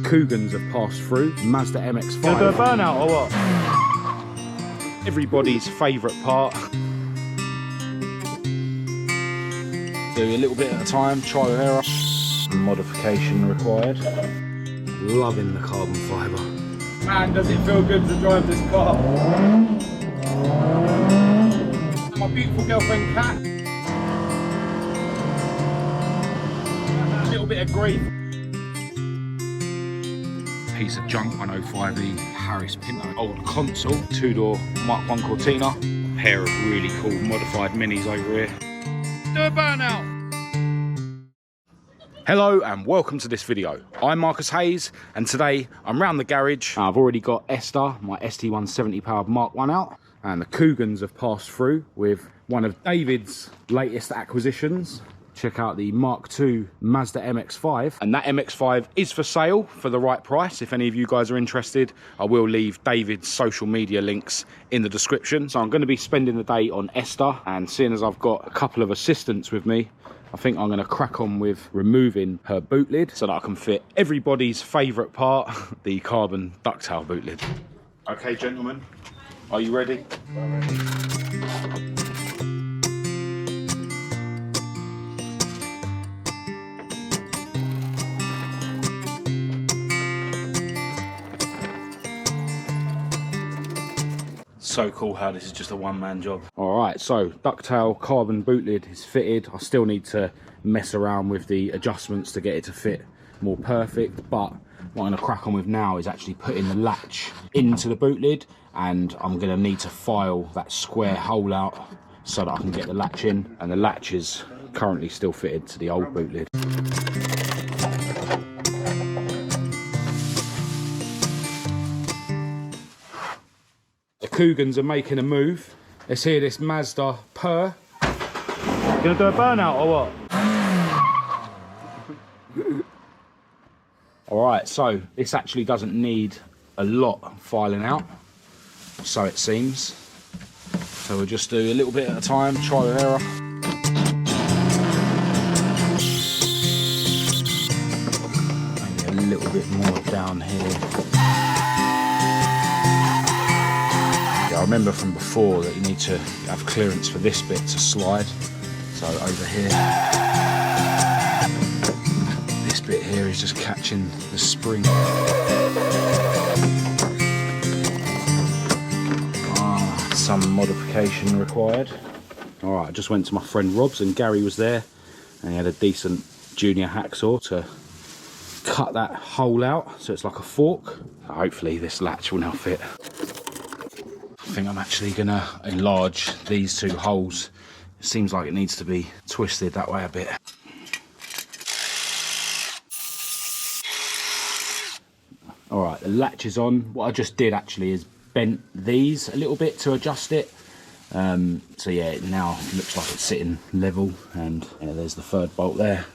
Cougans have passed through. Mazda MX-5. Gonna do a burnout or what? Everybody's favourite part. Do a little bit at a time, trial and error. Modification required. Loving the carbon fibre. Man, does it feel good to drive this car. And my beautiful girlfriend Kat. A little bit of grief. Piece of junk 105E Harris Pinto. Old console, two-door Mk1 Cortina. A pair of really cool modified minis over here. Do a burnout! Hello and welcome to this video. I'm Marcus Hayes and today I'm round the garage. I've already got Esther, my ST170 powered Mk1 out, and the Cougans have passed through with one of David's latest acquisitions. Check out the Mk2 Mazda MX-5, and that MX-5 is for sale for the right price. If any of you guys are interested, I will leave David's social media links in the description. So I'm going to be spending the day on Esther, and seeing as I've got a couple of assistants with me, I think I'm going to crack on with removing her boot lid so that I can fit everybody's favourite part, the carbon ducktail boot lid. Okay, gentlemen, are you ready? I'm ready. So cool how this is just a one-man job. All right, so ducktail carbon boot lid is fitted. I still need to mess around with the adjustments to get it to fit more perfect, but what I'm gonna crack on with now is actually putting the latch into the boot lid, and I'm gonna need to file that square hole out so that I can get the latch in, and the latch is currently still fitted to the old boot lid. The Cougans are making a move. Let's hear this Mazda purr. Gonna do a burnout or what? Alright, so this actually doesn't need a lot filing out, so it seems. So we'll just do a little bit at a time, trial and error. Maybe a little bit more down here. I remember from before that you need to have clearance for this bit to slide. So over here, this bit here is just catching the spring. Some modification required. All right, I just went to my friend Rob's and Gary was there, and he had a decent junior hacksaw to cut that hole out so it's like a fork. So hopefully this latch will now fit. I think I'm actually gonna enlarge these two holes. It seems like it needs to be twisted that way a bit. All right, the latch is on. What I just did actually is bent these a little bit to adjust it. So yeah, it now looks like it's sitting level, and yeah, there's the third bolt there.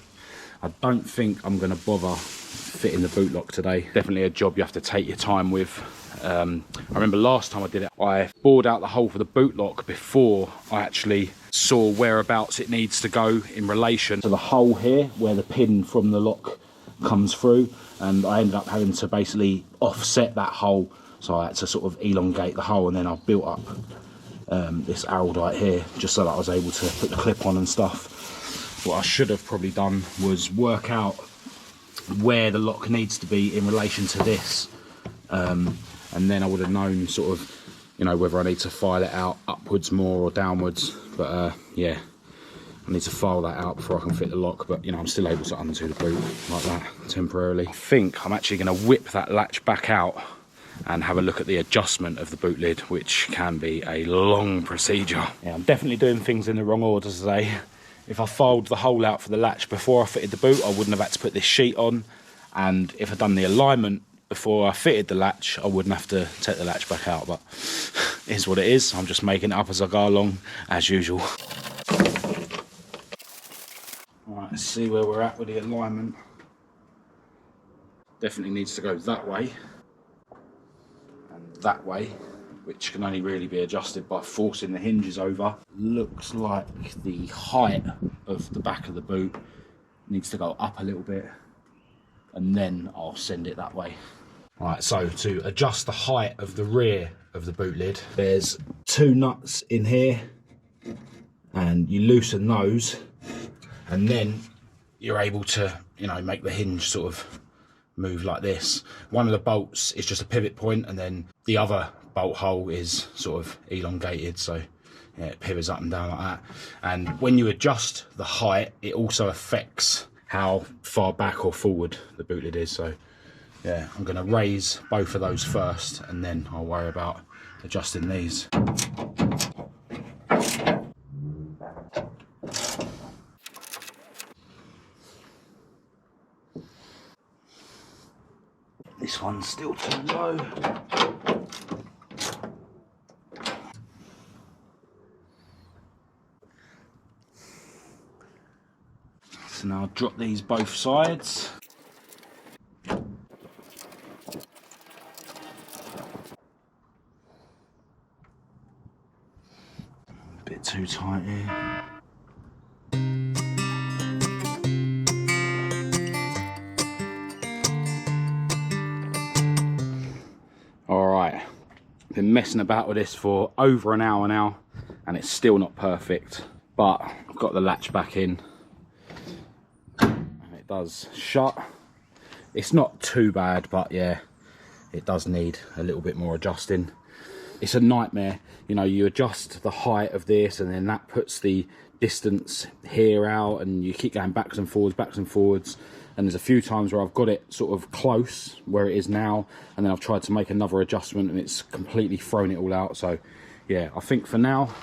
I don't think I'm gonna bother fitting the boot lock today. Definitely a job you have to take your time with. I remember last time I did it, I bored out the hole for the boot lock before I actually saw whereabouts it needs to go in relation to the hole here where the pin from the lock comes through, and I ended up having to basically offset that hole, so I had to sort of elongate the hole, and then I built up this araldite here just so that I was able to put the clip on and stuff. What I should have probably done was work out where the lock needs to be in relation to this, and then I would have known sort of, you know, whether I need to file it out upwards more or downwards. But yeah, I need to file that out before I can fit the lock. But you know, I'm still able to undo the boot like that temporarily. I think I'm actually going to whip that latch back out and have a look at the adjustment of the boot lid, which can be a long procedure. Yeah, I'm definitely doing things in the wrong order today. If I filed the hole out for the latch before I fitted the boot, I wouldn't have had to put this sheet on. And if I'd done the alignment before I fitted the latch, I wouldn't have to take the latch back out. But it is what it is. I'm just making it up as I go along, as usual. All right, let's see where we're at with the alignment. Definitely needs to go that way and that way, which can only really be adjusted by forcing the hinges over. Looks like the height of the back of the boot needs to go up a little bit. and then I'll send it that way. Right, so to adjust the height of the rear of the boot lid, there's 2 nuts in here, and you loosen those, and then you're able to, you know, make the hinge sort of move like this. One of the bolts is just a pivot point, and then the other bolt hole is sort of elongated, so yeah, it pivots up and down like that. And when you adjust the height, it also affects how far back or forward the boot lid is. So yeah, I'm going to raise both of those first, and then I'll worry about adjusting these. This one's still too low. So now I'll drop these both sides. A bit too tight here. Alright, been messing about with this for over an hour now, and it's still not perfect, but I've got the latch back in. And it does shut. It's not too bad, but yeah, it does need a little bit more adjusting. It's a nightmare, you know, you adjust the height of this, and then that puts the distance here out, and you keep going backwards and forwards. And there's a few times where I've got it sort of close where it is now, and then I've tried to make another adjustment and it's completely thrown it all out. So yeah, I think for now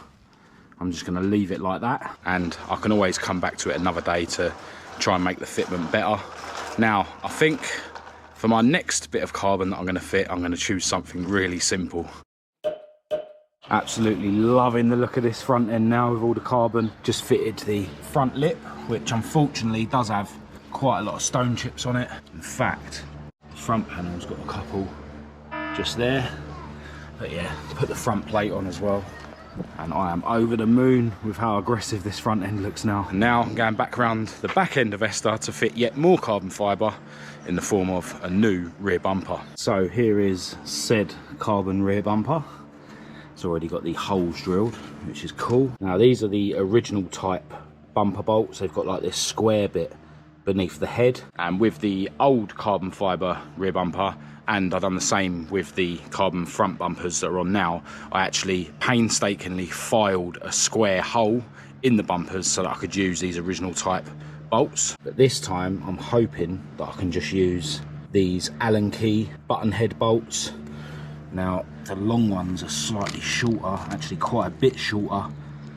I'm just going to leave it like that, and I can always come back to it another day to try and make the fitment better. Now I think for my next bit of carbon that I'm going to fit, I'm going to choose something really simple. Absolutely loving the look of this front end now with all the carbon. Just fitted the front lip, which unfortunately does have quite a lot of stone chips on it. In fact, the front panel's got a couple just there. But yeah, put the front plate on as well, and I am over the moon with how aggressive this front end looks now. And now I'm going back around the back end of Esther to fit yet more carbon fibre in the form of a new rear bumper. So here is said carbon rear bumper. It's already got the holes drilled, which is cool. Now these are the original type bumper bolts. They've got like this square bit beneath the head, and with the old carbon fibre rear bumper, and I've done the same with the carbon front bumpers that are on now, I actually painstakingly filed a square hole in the bumpers so that I could use these original type bolts. But this time I'm hoping that I can just use these Allen key button head bolts. Now the long ones are slightly shorter, actually quite a bit shorter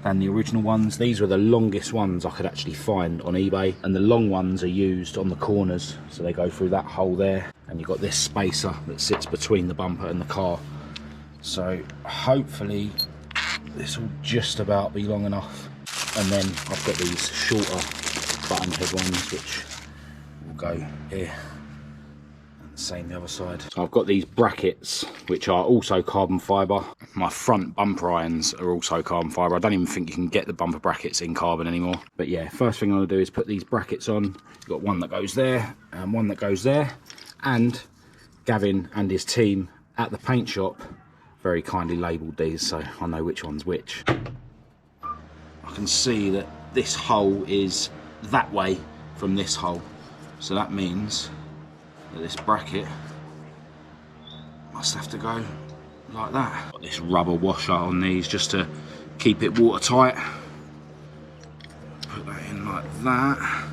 than the original ones. These were the longest ones I could actually find on eBay, and the long ones are used on the corners, so they go through that hole there, and you've got this spacer that sits between the bumper and the car. So hopefully this will just about be long enough, and then I've got these shorter button head ones which will go here. Same the other side. So I've got these brackets which are also carbon fibre. My front bumper irons are also carbon fibre. I don't even think you can get the bumper brackets in carbon anymore. But yeah, first thing I'm going to do is put these brackets on. You've got one that goes there and one that goes there. And Gavin and his team at the paint shop very kindly labelled these, so I know which one's which. I can see that this hole is that way from this hole. So that means that this bracket must have to go like that. Got this rubber washer on these just to keep it watertight. Put that in like that.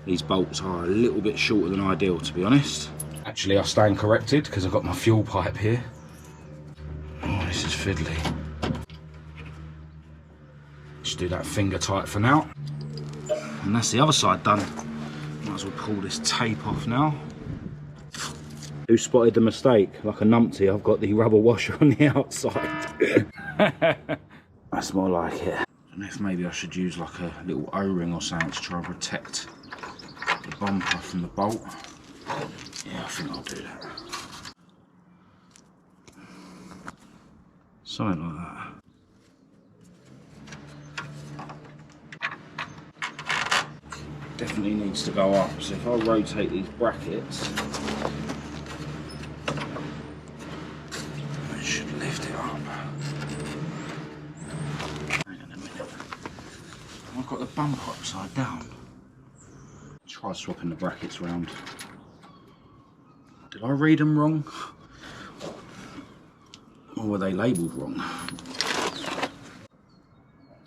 These bolts are a little bit shorter than ideal, to be honest. Actually, I stand corrected because I've got my fuel pipe here. Oh, this is fiddly. Just do that finger tight for now. And that's the other side done. Might as well pull this tape off now. Who spotted the mistake? Like a numpty, I've got the rubber washer on the outside. That's more like it. I don't know if maybe I should use like a little O-ring or something to try and protect the bumper from the bolt. Yeah, I think I'll do that. Something like that. definitely needs to go up. So if I rotate these brackets, it should lift it up. Hang on a minute. I've got the bumper upside down. Try swapping the brackets around. Did I read them wrong? Or were they labelled wrong?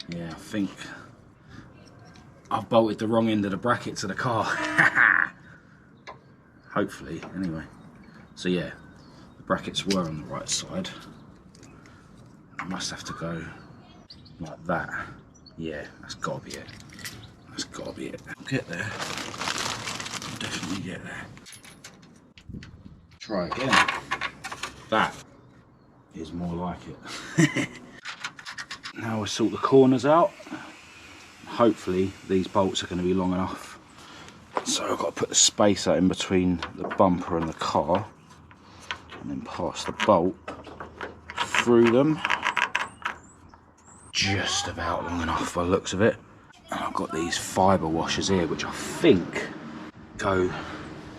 Yeah, I think I've bolted the wrong end of the bracket to the car. Hopefully, anyway. So yeah, the brackets were on the right side. I must have to go like that. Yeah, that's gotta be it. That's gotta be it. I'll get there. I'll definitely get there. Try again. That is more like it. Now we'll sort the corners out. Hopefully these bolts are going to be long enough. So I've got to put the spacer in between the bumper and the car and then pass the bolt through them. Just about long enough by the looks of it. And I've got these fibre washers here which I think go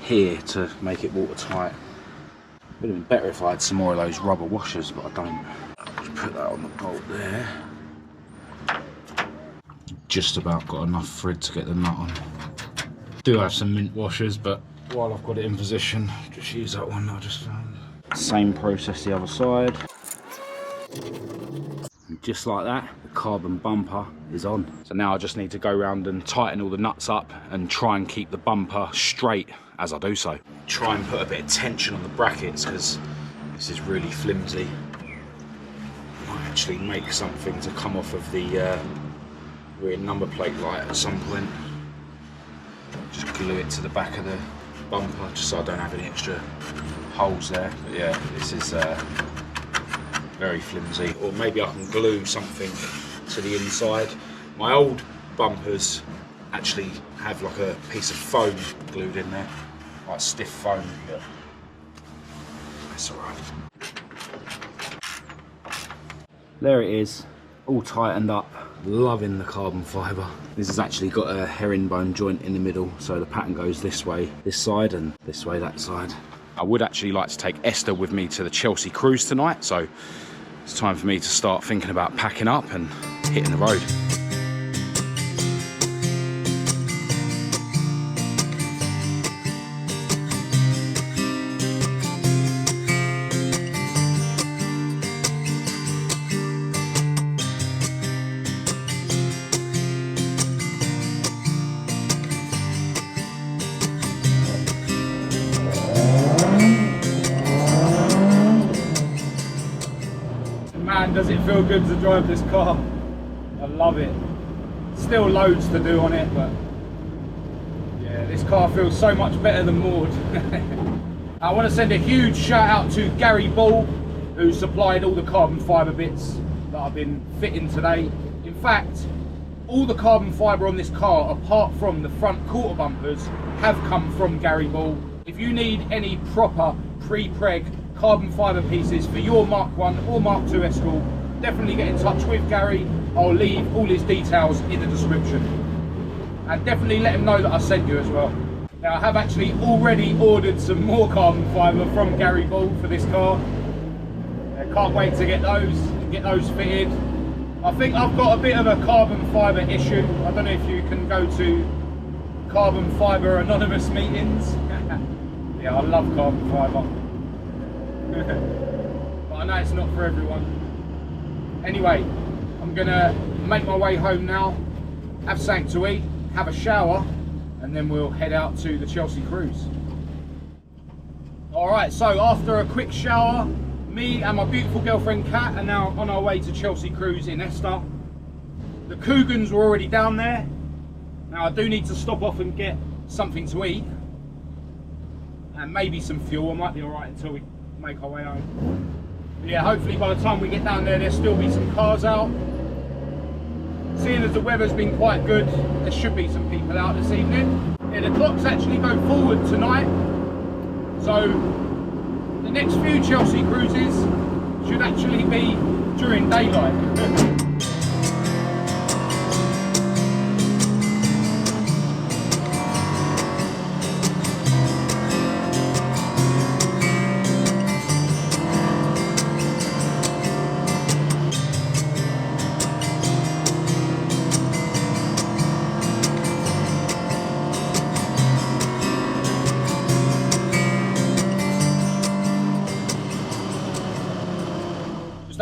here to make it watertight. Would have been better if I had some more of those rubber washers, but I don't. Just put that on the bolt there. Just about got enough thread to get the nut on. Do have some mint washers, but while I've got it in position, just use that one that I just found. Same process the other side. And just like that, the carbon bumper is on. So now I just need to go around and tighten all the nuts up and try and keep the bumper straight as I do so. Try and put a bit of tension on the brackets because this is really flimsy. Might actually make something to come off of the rear number plate light at some point. Just glue it to the back of the bumper just so I don't have any extra holes there. But yeah, this is very flimsy. Or maybe I can glue something to the inside. My old bumpers actually have like a piece of foam glued in there, like stiff foam. Yeah. That's alright. There it is, all tightened up. Loving the carbon fibre. This has actually got a herringbone joint in the middle, so the pattern goes this way, this side, and this way, that side. I would actually like to take Esther with me to the Chelsea cruise tonight, so it's time for me to start thinking about packing up and hitting the road. Man, does it feel good to drive this car. I love it. Still loads to do on it, but yeah, this car feels so much better than Maud. I want to send a huge shout out to Gary Ball, who supplied all the carbon fibre bits that I've been fitting today. In fact, all the carbon fibre on this car, apart from the front quarter bumpers, have come from Gary Ball. If you need any proper pre-preg carbon fibre pieces for your Mark 1 or Mark 2 Escort, definitely get in touch with Gary. I'll leave all his details in the description. And definitely let him know that I sent you as well. Now I have actually already ordered some more carbon fibre from Gary Ball for this car. I can't wait to get those fitted. I think I've got a bit of a carbon fibre issue. I don't know if you can go to Carbon Fibre Anonymous meetings. Yeah, I love carbon fibre. But I know it's not for everyone. Anyway, I'm gonna make my way home now, have something to eat, have a shower, and then we'll head out to the Chelsea cruise. Alright, so after a quick shower, me and my beautiful girlfriend Kat are now on our way to Chelsea cruise in Esther. The Cougans were already down there. Now I do need to stop off and get something to eat and maybe some fuel. I might be alright until we make our way home. But yeah, hopefully by the time we get down there, there'll still be some cars out. Seeing as the weather's been quite good, there should be some people out this evening. Yeah, the clocks actually go forward tonight, so the next few Chelsea cruises should actually be during daylight.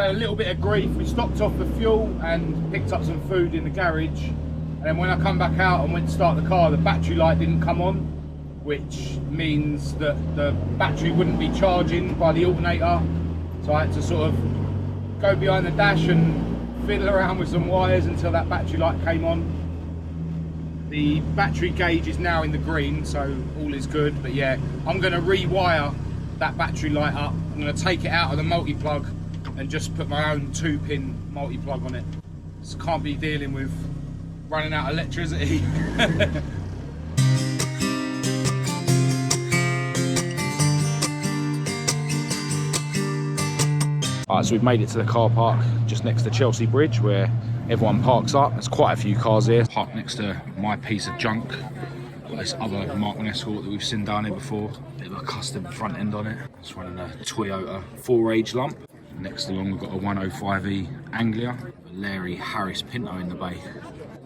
had a little bit of grief. We stopped off for fuel and picked up some food in the garage, and then when I come back out and went to start the car, the battery light didn't come on, which means that the battery wouldn't be charging by the alternator. So I had to sort of go behind the dash and fiddle around with some wires until that battery light came on. The battery gauge is now in the green, so all is good. But yeah, I'm going to rewire that battery light up. I'm going to take it out of the multi-plug and just put my own 2-pin multi-plug on it. So can't be dealing with running out of electricity. Alright, so we've made it to the car park just next to Chelsea Bridge where everyone parks up. There's quite a few cars here. Parked next to my piece of junk. Got this other Mk1 Escort that we've seen down here before. Bit of a custom front end on it. It's running a Toyota 4-age lump. Next along we've got a 105e Anglia. A Larry Harris Pinto in the bay.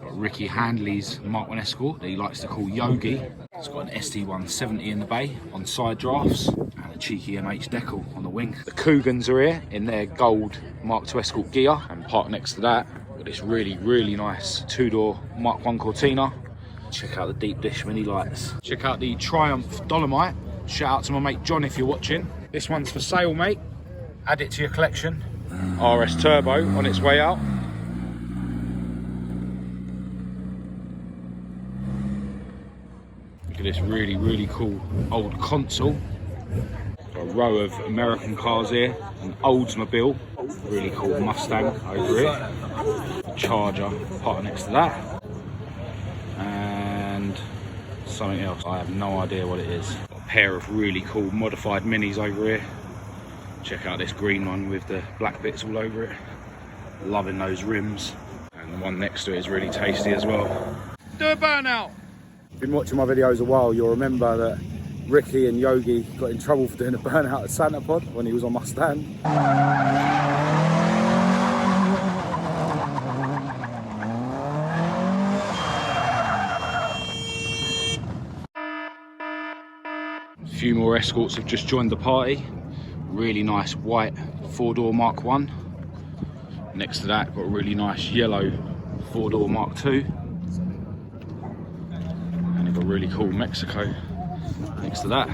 Got Ricky Handley's Mk1 Escort that he likes to call Yogi. It's got an ST170 in the bay on side drafts. And a cheeky MH decal on the wing. The Cougans are here in their gold Mk2 Escort gear. And parked next to that, got this really, really nice 2-door Mk1 Cortina. Check out the deep dish mini lights. Check out the Triumph Dolomite. Shout out to my mate John if you're watching. This one's for sale, mate. Add it to your collection. RS Turbo on its way out. Look at this really, really cool old console. Got a row of American cars here. An Oldsmobile. Really cool Mustang over here. A Charger parked next to that. And something else. I have no idea what it is. Got a pair of really cool modified minis over here. Check out this green one with the black bits all over it. Loving those rims. And the one next to it is really tasty as well. Do a burnout! If you've been watching my videos a while, you'll remember that Ricky and Yogi got in trouble for doing a burnout at Santa Pod when he was on Mustang. A few more Escorts have just joined the party. Really nice white 4-door Mk1. Next to that, got a really nice yellow 4-door Mk2. And you've got a really cool Mexico next to that.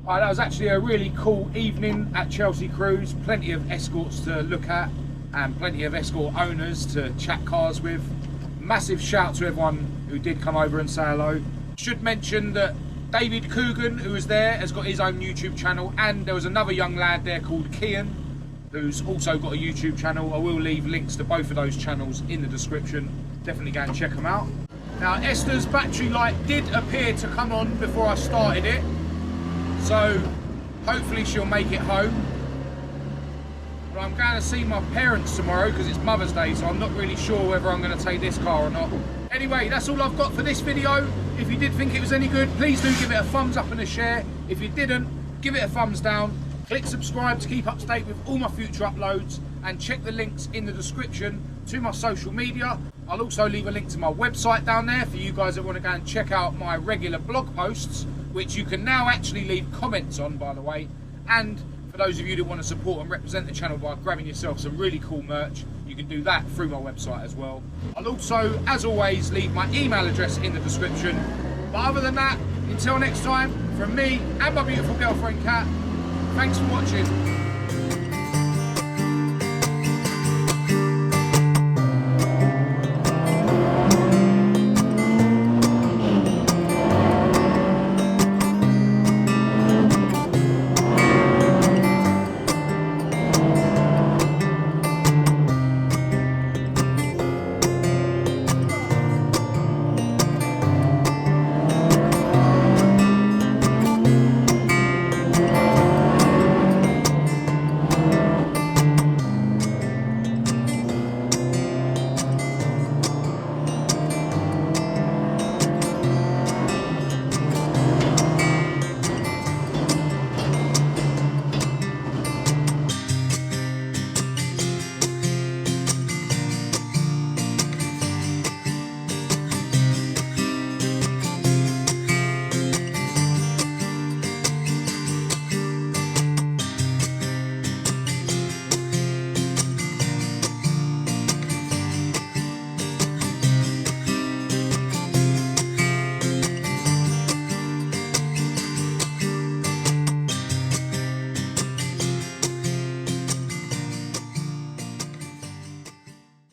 That was actually a really cool evening at Chelsea Cruise. Plenty of Escorts to look at and plenty of Escort owners to chat cars with. Massive shout to everyone who did come over and say hello. Should mention that David Coogan, who was there, has got his own YouTube channel, and there was another young lad there called Kian, who's also got a YouTube channel. I will leave links to both of those channels in the description. Definitely go and check them out. Now, Esther's battery light did appear to come on before I started it, so hopefully she'll make it home. But I'm going to see my parents tomorrow because it's Mother's Day, so I'm not really sure whether I'm going to take this car or not. Anyway, that's all I've got for this video. If you did think it was any good, please do give it a thumbs up and a share. If you didn't, give it a thumbs down. Click subscribe to keep up to date with all my future uploads, and check the links in the description to my social media. I'll also leave a link to my website down there for you guys that want to go and check out my regular blog posts, which you can now actually leave comments on, by the way. And for those of you that want to support and represent the channel by grabbing yourself some really cool merch, you can do that through my website as well. I'll also, as always, leave my email address in the description. But other than that, until next time, from me and my beautiful girlfriend Kat, thanks for watching.